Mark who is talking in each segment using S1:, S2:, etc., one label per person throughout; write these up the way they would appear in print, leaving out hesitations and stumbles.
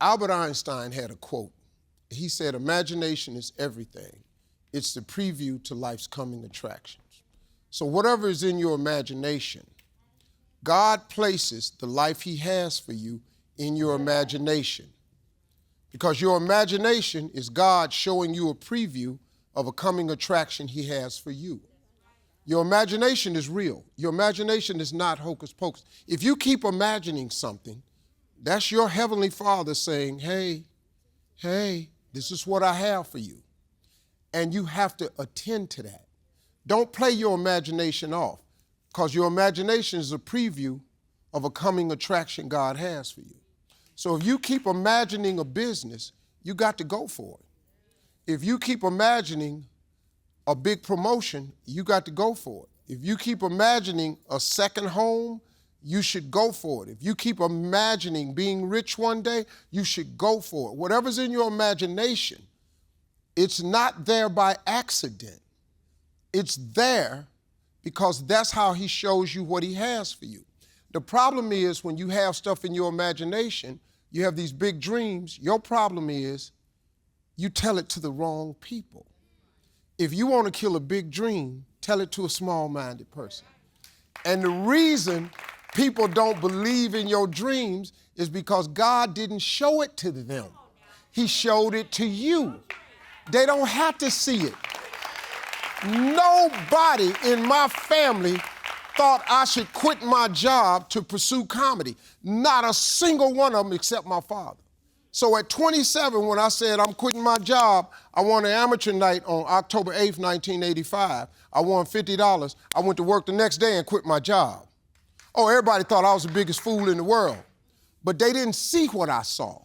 S1: Albert Einstein had a quote. He said, imagination is everything. It's the preview to life's coming attractions. So whatever is in your imagination, God places the life he has for you in your imagination. Because your imagination is God showing you a preview of a coming attraction he has for you. Your imagination is real. Your imagination is not hocus pocus. If you keep imagining something, that's your Heavenly Father saying, hey, this is what I have for you. And you have to attend to that. Don't play your imagination off, because your imagination is a preview of a coming attraction God has for you. So if you keep imagining a business, you got to go for it. If you keep imagining a big promotion, you got to go for it. If you keep imagining a second home, you should go for it. If you keep imagining being rich one day, you should go for it. Whatever's in your imagination, it's not there by accident. It's there because that's how he shows you what he has for you. The problem is when you have stuff in your imagination, you have these big dreams, your problem is you tell it to the wrong people. If you want to kill a big dream, tell it to a small-minded person. And the reason people don't believe in your dreams is because God didn't show it to them. He showed it to you. They don't have to see it. Nobody in my family thought I should quit my job to pursue comedy. Not a single one of them except my father. So at 27, when I said I'm quitting my job, I won an amateur night on October 8th, 1985. I won $50. I went to work the next day and quit my job. Oh, everybody thought I was the biggest fool in the world. But they didn't see what I saw.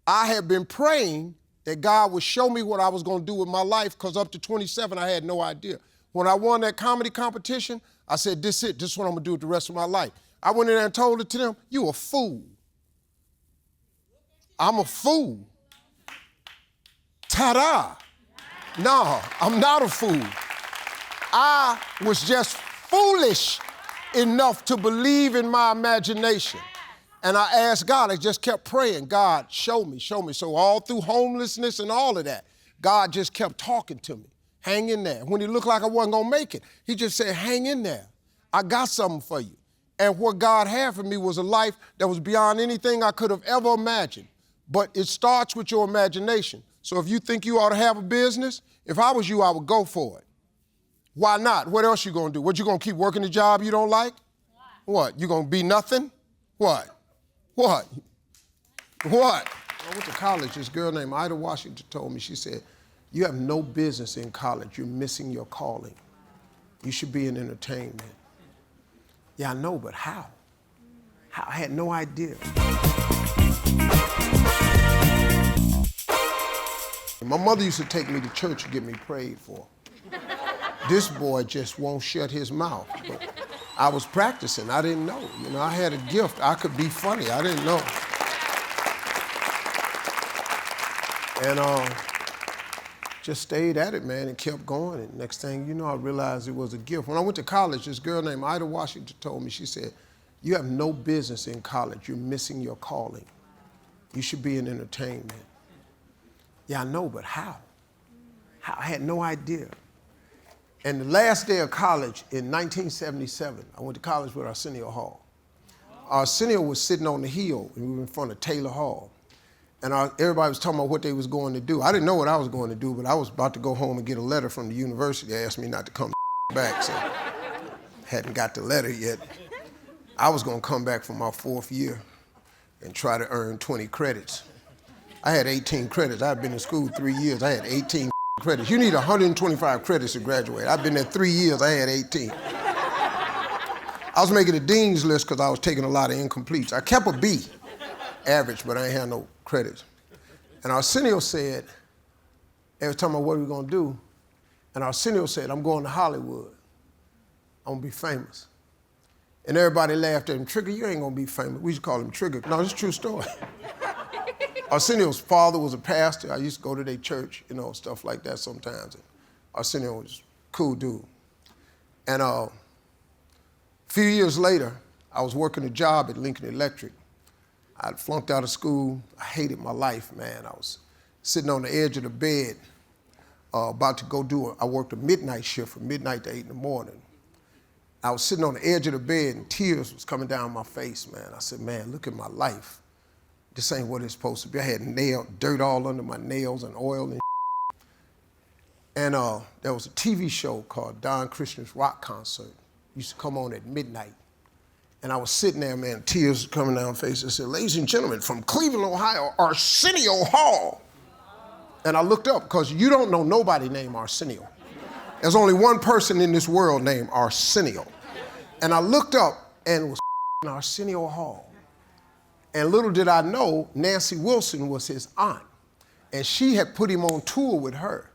S1: I had been praying that God would show me what I was going to do with my life, because up to 27, I had no idea. When I won that comedy competition, I said, this is it. This is what I'm going to do with the rest of my life. I went in there and told it to them, you a fool. I'm a fool. Ta-da. No, I'm not a fool. I was just foolish enough to believe in my imagination. And I asked God, I just kept praying, God, show me, show me. So all through homelessness and all of that, God just kept talking to me. Hang in there. When it looked like I wasn't going to make it, he just said, hang in there. I got something for you. And what God had for me was a life that was beyond anything I could have ever imagined. But it starts with your imagination. So if you think you ought to have a business, if I was you, I would go for it. Why not? What else you going to do? What, you going to keep working a job you don't like? What? You going to be nothing? What? What? What? I went to college. This girl named Ida Washington told me, she said, you have no business in college. You're missing your calling. You should be in entertainment. Yeah, I know, but how? I had no idea. My mother used to take me to church and get me prayed for. This boy just won't shut his mouth. But I was practicing. I didn't know. You know, I had a gift. I could be funny. I didn't know. And just stayed at it, man, and kept going. And next thing you know, I realized it was a gift. When I went to college, this girl named Ida Washington told me, she said, you have no business in college. You're missing your calling. You should be in entertainment. Yeah, I know, but how? I had no idea. And the last day of college in 1977, I went to college with Arsenio Hall. Arsenio was sitting on the hill, and we were in front of Taylor Hall. And everybody was talking about what they was going to do. I didn't know what I was going to do, but I was about to go home and get a letter from the university. They asked me not to come back, so hadn't got the letter yet. I was going to come back for my 4th year and try to earn 20 credits. I had 18 credits. I had been in school 3 years. I had 18 credits. You need 125 credits to graduate. I've been there 3 years. I had 18. I was making the dean's list because I was taking a lot of incompletes. I kept a B average, but I ain't had no credits. And Arsenio said, they was talking about what we were going to do, and Arsenio said, I'm going to Hollywood. I'm going to be famous. And everybody laughed at him. Trigger, you ain't going to be famous. We used to call him Trigger. No, it's a true story. Arsenio's father was a pastor. I used to go to their church, you know, stuff like that sometimes. And Arsenio was a cool dude. And a few years later, I was working a job at Lincoln Electric. I flunked out of school. I hated my life, man. I was sitting on the edge of the bed, about to go I worked a midnight shift from midnight to 8 in the morning. I was sitting on the edge of the bed and tears was coming down my face, man. I said, man, look at my life. This ain't what it's supposed to be. I had dirt all under my nails and oil and And there was a TV show called Don Christian's Rock Concert. It used to come on at midnight. And I was sitting there, man, tears coming down my face. I said, ladies and gentlemen, from Cleveland, Ohio, Arsenio Hall. And I looked up, because you don't know nobody named Arsenio. There's only one person in this world named Arsenio. And I looked up, and it was Arsenio Hall. And little did I know, Nancy Wilson was his aunt. And she had put him on tour with her.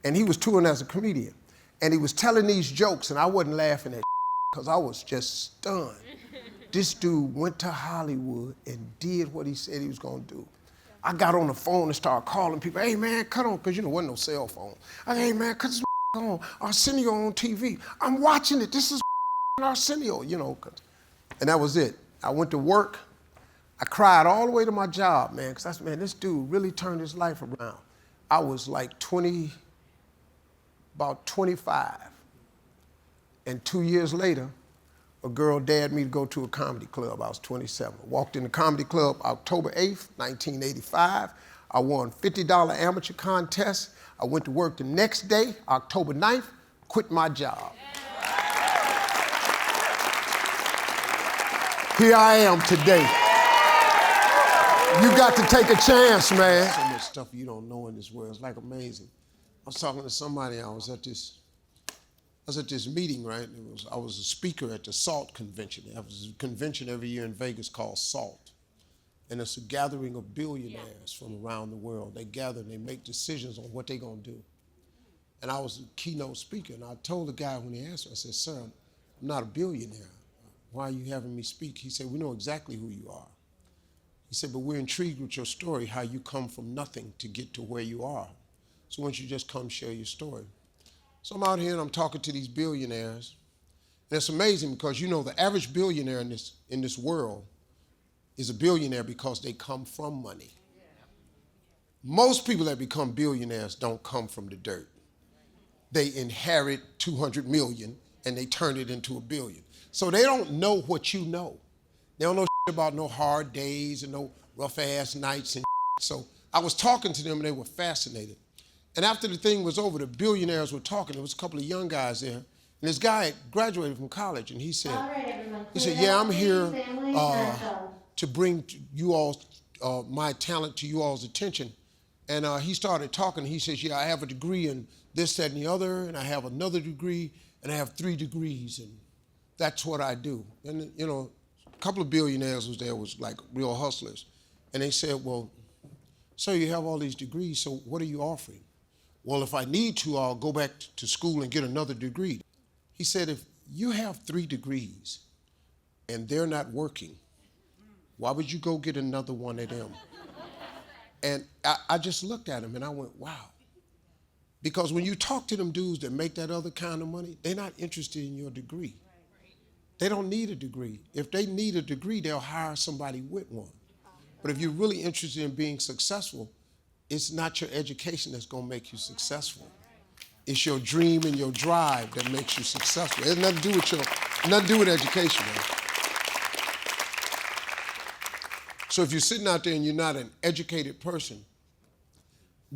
S1: And he was touring as a comedian. And he was telling these jokes, and I wasn't laughing at because I was just stunned. This dude went to Hollywood and did what he said he was gonna do. I got on the phone and started calling people, hey man, cut on, because there wasn't no cell phone. I said, hey man, cut this on, Arsenio on TV. I'm watching it, this is Arsenio, and that was it. I went to work, I cried all the way to my job, man, because I said, man, this dude really turned his life around. I was like about 25. And 2 years later, a girl dared me to go to a comedy club. I was 27. Walked in the comedy club October 8th, 1985. I won $50 amateur contest. I went to work the next day, October 9th, quit my job. Here I am today. You got to take a chance, man. So much stuff you don't know in this world. It's like amazing. I was talking to somebody, I was at this meeting, right? I was a speaker at the SALT convention. There was a convention every year in Vegas called SALT. And it's a gathering of billionaires from around the world. They gather and they make decisions on what they're gonna do. And I was a keynote speaker, and I told the guy when he asked me, I said, sir, I'm not a billionaire. Why are you having me speak? He said, we know exactly who you are. He said, but we're intrigued with your story, how you come from nothing to get to where you are. So why don't you just come share your story? So I'm out here and I'm talking to these billionaires. And it's amazing because, the average billionaire in this world is a billionaire because they come from money. Most people that become billionaires don't come from the dirt. They inherit 200 million and they turn it into $1 billion. So they don't know what you know. They don't know about no hard days and no rough ass nights and So I was talking to them and they were fascinated. And after the thing was over, the billionaires were talking. There was a couple of young guys there. And this guy had graduated from college, and he said, yeah, I'm here to bring you all my talent to you all's attention. And he started talking. He says, yeah, I have a degree in this, that, and the other, and I have another degree, and I have 3 degrees, and that's what I do. And, a couple of billionaires was like real hustlers. And they said, well, sir, you have all these degrees, so what are you offering? Well, if I need to, I'll go back to school and get another degree. He said, if you have 3 degrees and they're not working, why would you go get another one of them? And I just looked at him and I went, wow. Because when you talk to them dudes that make that other kind of money, they're not interested in your degree. They don't need a degree. If they need a degree, they'll hire somebody with one. But if you're really interested in being successful, it's not your education that's gonna make you successful. It's your dream and your drive that makes you successful. It has nothing to do with education, man. So if you're sitting out there and you're not an educated person,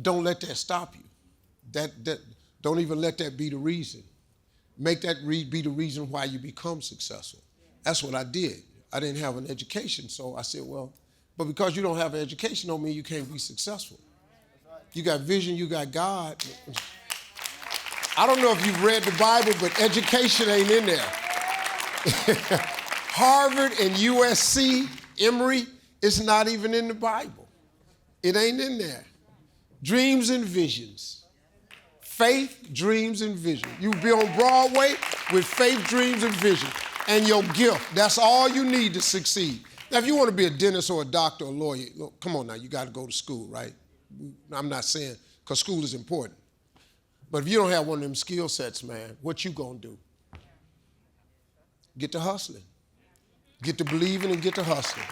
S1: don't let that stop you. Don't even let that be the reason. Make that be the reason why you become successful. That's what I did. I didn't have an education, so I said, well, but because you don't have an education don't mean you can't be successful. You got vision, you got God. I don't know if you've read the Bible, but education ain't in there. Harvard and USC, Emory, it's not even in the Bible. It ain't in there. Dreams and visions. Faith, dreams, and vision. You'll be on Broadway with faith, dreams, and vision. And your gift. That's all you need to succeed. Now, if you want to be a dentist or a doctor or a lawyer, look, come on now, you got to go to school, right? I'm not saying, because school is important. But if you don't have one of them skill sets, man, what you gonna do? Get to hustling. Get to believing and get to hustling.